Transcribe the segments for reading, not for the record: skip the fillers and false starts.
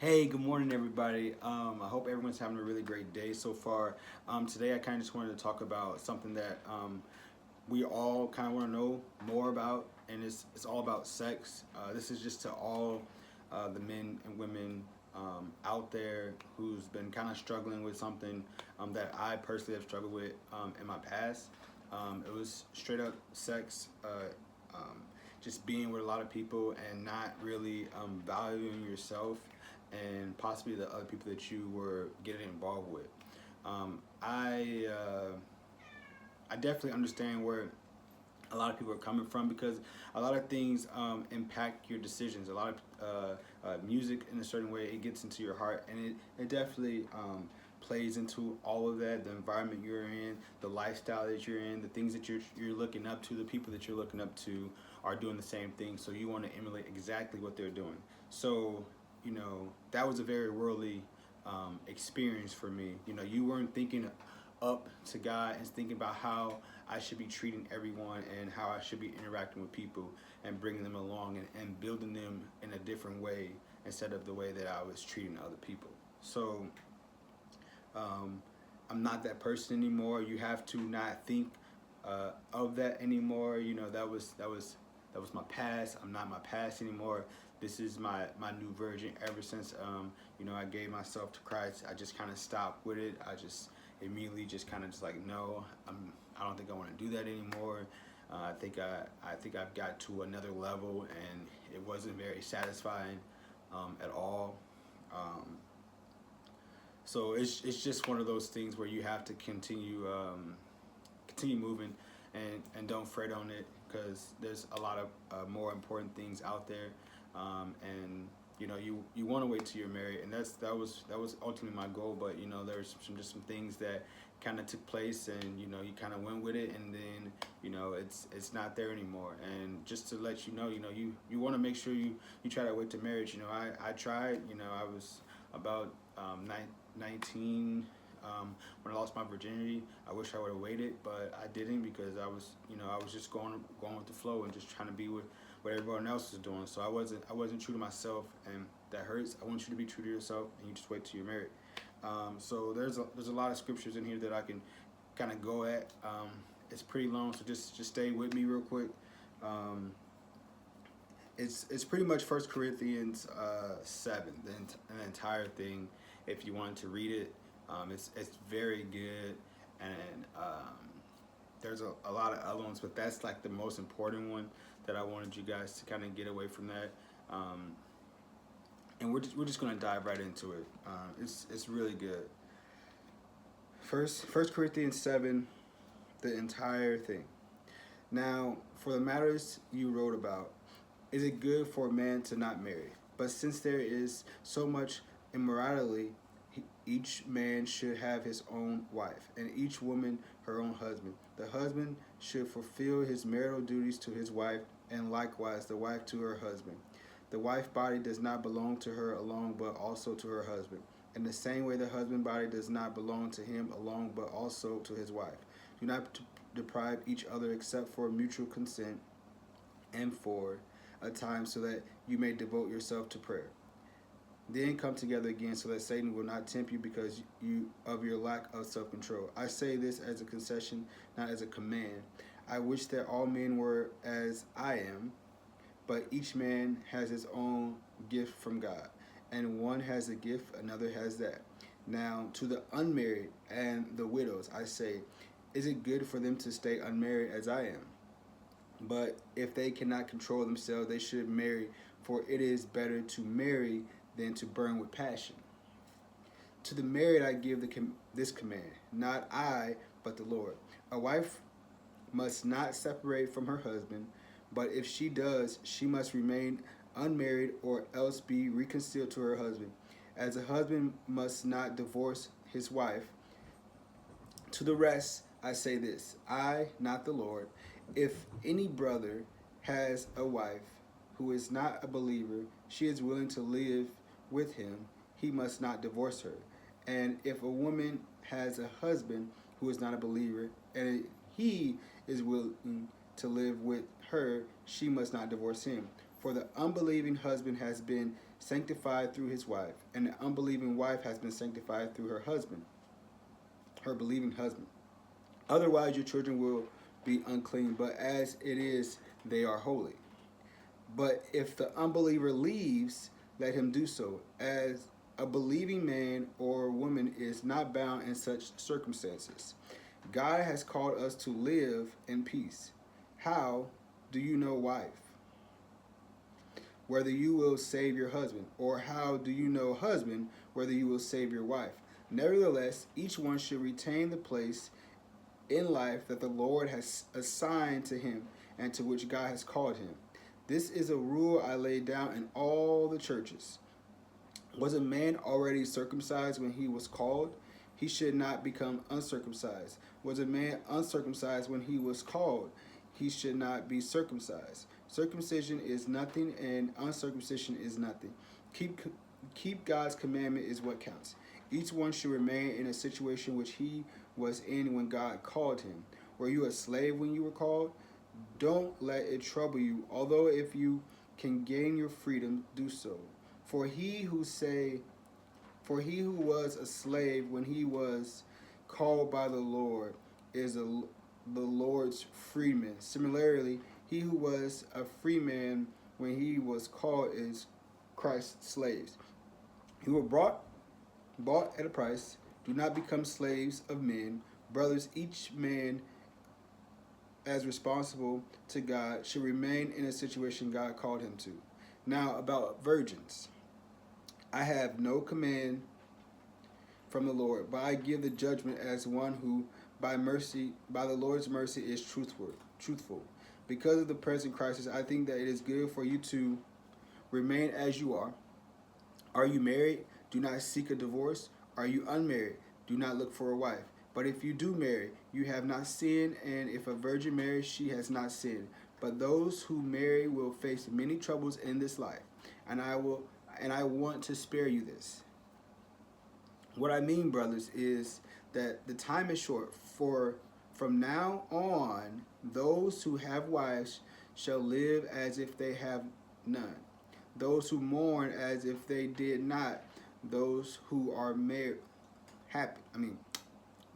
Hey, good morning, everybody. I hope everyone's having a really great day so far. Today, I kind of just wanted to talk about something that we all kind of want to know more about, and it's all about sex. This is just to all the men and women out there who's been kind of struggling with something that I personally have struggled with in my past. It was straight up sex. Just being with a lot of people and not really valuing yourself and possibly the other people that you were getting involved with. Um, I uh, I definitely understand where a lot of people are coming from because a lot of things impact your decisions. A lot of music in a certain way it gets into your heart, and it definitely plays into all of that. The environment you're in, the lifestyle that you're in, the things that you're looking up to, the people that you're looking up to are doing the same thing. So you want to emulate exactly what they're doing. So that was a very worldly experience for me. You weren't thinking up to God and thinking about how I should be treating everyone and how I should be interacting with people and bringing them along and building them in a different way instead of the way that I was treating other people. So um, I'm not that person anymore. You have to not think of that anymore. That was my past. I'm not my past anymore. This is my new version. Ever since I gave myself to Christ, I just kind of stopped with it. I just immediately just kind of just like no, I don't think I want to do that anymore. I think I've got to another level, and it wasn't very satisfying at all. Um, so it's just one of those things where you have to continue moving and don't fret on it because there's a lot of more important things out there, and you want to wait till you're married, and that was ultimately my goal. But there's some things that kind of took place, and you kind of went with it, and then it's not there anymore. And just to let you know, you want to make sure you try to wait to marriage. I tried. I was about 19 when I lost my virginity. I wish I would have waited, but I didn't because I was just going with the flow and just trying to be with what everyone else was doing. So I wasn't true to myself, and that hurts. I want you to be true to yourself, and you just wait till you're married. So there's a lot of scriptures in here that I can kind of go at. It's pretty long, so just stay with me real quick. Um, it's pretty much First Corinthians 7, the entire thing. If you wanted to read it, it's very good, and there's a lot of other ones, but that's like the most important one that I wanted you guys to kind of get away from that. Um, and we're just gonna dive right into it. It's really good. First Corinthians 7, the entire thing. Now, for the matters you wrote about, is it good for a man to not marry? But since there is so much immorality, each man should have his own wife, and each woman her own husband. The husband should fulfill his marital duties to his wife, and likewise the wife to her husband. The wife body does not belong to her alone, but also to her husband. In the same way, the husband body does not belong to him alone, but also to his wife. Do not deprive each other except for mutual consent and for a time so that you may devote yourself to prayer. Then come together again so that Satan will not tempt you because of your lack of self-control. I say this as a concession, not as a command. I wish that all men were as I am, but each man has his own gift from God. And one has a gift, another has that. Now, to the unmarried and the widows, I say, is it good for them to stay unmarried as I am? But if they cannot control themselves, they should marry, for it is better to marry than to burn with passion. To the married I give this command, not I, but the Lord. A wife must not separate from her husband, but if she does, she must remain unmarried or else be reconciled to her husband. As a husband must not divorce his wife. To the rest, I say this I, not the Lord. If any brother has a wife who is not a believer, she is willing to live with him, he must not divorce her. And if a woman has a husband who is not a believer, and he is willing to live with her, she must not divorce him. For the unbelieving husband has been sanctified through his wife, and the unbelieving wife has been sanctified through her husband, her believing husband. Otherwise, your children will be unclean, but as it is, they are holy. But if the unbeliever leaves, let him do so, as a believing man or woman is not bound in such circumstances. God has called us to live in peace. How do you know, wife, whether you will save your husband? Or how do you know, husband, whether you will save your wife? Nevertheless, each one should retain the place in life that the Lord has assigned to him and to which God has called him. This is a rule I laid down in all the churches. Was a man already circumcised when he was called? He should not become uncircumcised. Was a man uncircumcised when he was called? He should not be circumcised. Circumcision is nothing, and uncircumcision is nothing. Keep God's commandment is what counts. Each one should remain in a situation which he was in when God called him. Were you a slave when you were called? Don't let it trouble you, although if you can gain your freedom, do so. For he who was a slave when he was called by the Lord is the Lord's freeman. Similarly, he who was a free man when he was called is Christ's slaves. You were bought at a price. Do not become slaves of men. Brothers, each man as responsible to God should remain in a situation God called him to. Now about virgins. I have no command from the Lord, but I give the judgment as one who by the Lord's mercy is truthful. Because of the present crisis, I think that it is good for you to remain as you are. Are you married? Do not seek a divorce. Are you unmarried? Do not look for a wife. But if you do marry, you have not sinned, and if a virgin marries, she has not sinned. But those who marry will face many troubles in this life, and I want to spare you this. What I mean, brothers, is that the time is short. For from now on, those who have wives shall live as if they have none. Those who mourn as if they did not. Those who are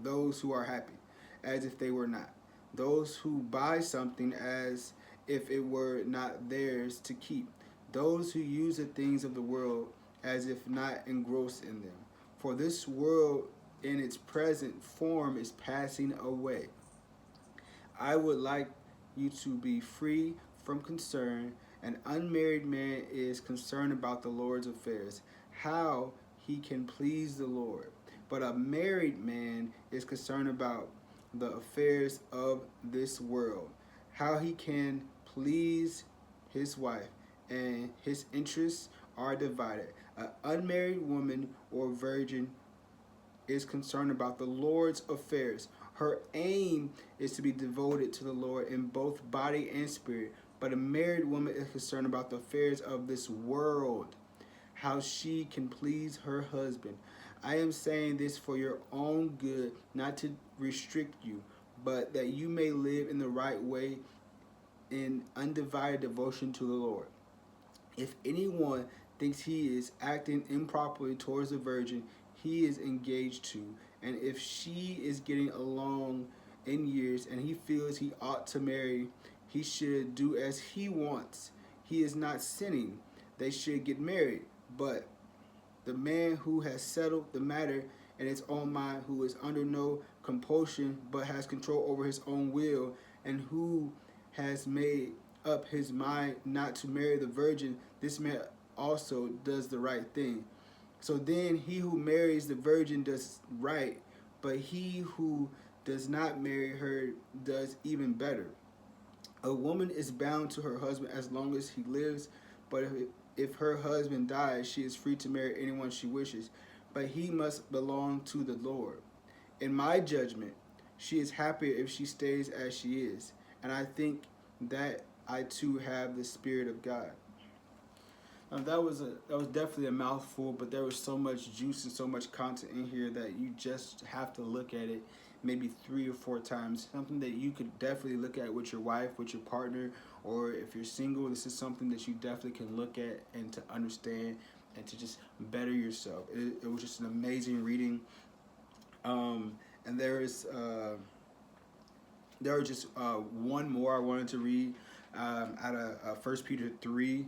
those who are happy, as if they were not. Those who buy something as if it were not theirs to keep. Those who use the things of the world as if not engrossed in them. For this world in its present form is passing away. I would like you to be free from concern. An unmarried man is concerned about the Lord's affairs, how he can please the Lord. But a married man is concerned about the affairs of this world, how he can please his wife, and his interests are divided. An unmarried woman or virgin is concerned about the Lord's affairs. Her aim is to be devoted to the Lord in both body and spirit. But a married woman is concerned about the affairs of this world, how she can please her husband. I am saying this for your own good, not to restrict you, but that you may live in the right way in undivided devotion to the Lord. If anyone thinks he is acting improperly towards the virgin he is engaged to, and if she is getting along in years and he feels he ought to marry, he should do as he wants. He is not sinning. They should get married. But the man who has settled the matter in his own mind, who is under no compulsion but has control over his own will, and who has made up his mind not to marry the virgin, this man also does the right thing. So then he who marries the virgin does right, but he who does not marry her does even better. A woman is bound to her husband as long as he lives, but if her husband dies, she is free to marry anyone she wishes, but he must belong to the Lord. In my judgment, she is happier if she stays as she is, and I think that I too have the Spirit of God. Now that was definitely a mouthful, but there was so much juice and so much content in here that you just have to look at it maybe 3 or 4 times. Something that you could definitely look at with your wife, with your partner, or if you're single, this is something that you definitely can look at and to understand and to just better yourself. It was just an amazing reading. And there was just one more I wanted to read out of 1 Peter 3,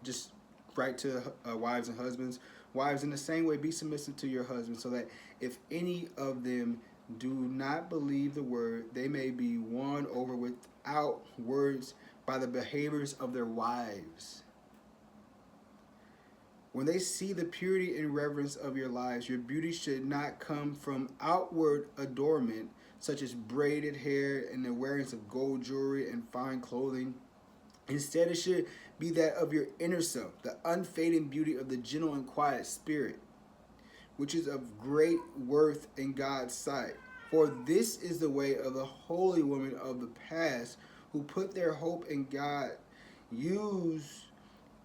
just right to wives and husbands. Wives, in the same way, be submissive to your husbands, so that if any of them do not believe the word, they may be won over without words by the behaviors of their wives. When they see the purity and reverence of your lives, your beauty should not come from outward adornment, such as braided hair and the wearing of gold jewelry and fine clothing. Instead, it should be that of your inner self, the unfading beauty of the gentle and quiet spirit, which is of great worth in God's sight. For this is the way of the holy women of the past, who put their hope in God, used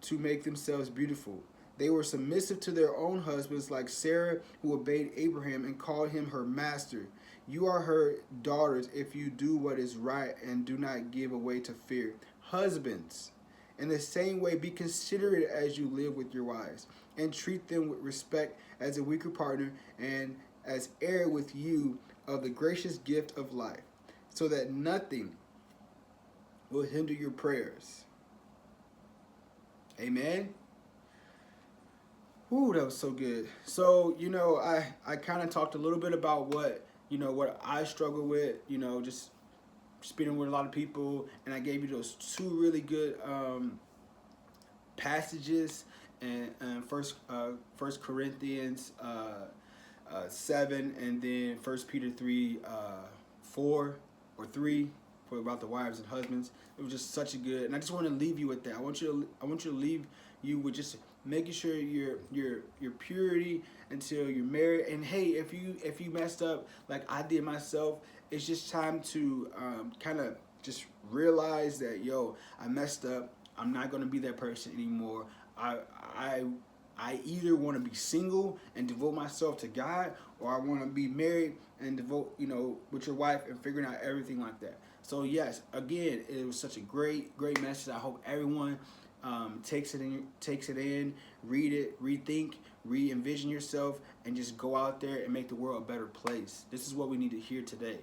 to make themselves beautiful. They were submissive to their own husbands, like Sarah, who obeyed Abraham and called him her master. You are her daughters if you do what is right and do not give way to fear. Husbands, in the same way, be considerate as you live with your wives, and treat them with respect as a weaker partner and as heir with you of the gracious gift of life, so that nothing will hinder your prayers. Amen. Ooh, that was so good. So, I kind of talked a little bit about what I struggle with, just speaking with a lot of people, and I gave you those two really good passages, and First Corinthians 7, and then 1 Peter 3 4 or 3 for about the wives and husbands. It was just such a good, and I just want to leave you with that. I want you to leave you with just making sure your purity until you're married. And hey, if you messed up like I did myself, it's just time to kind of just realize that, I messed up. I'm not going to be that person anymore. I either want to be single and devote myself to God, or I want to be married and devote, with your wife and figuring out everything like that. So yes, again, it was such a great message. I hope everyone takes it in, read it, rethink, re-envision yourself, and just go out there and make the world a better place. This is what we need to hear today.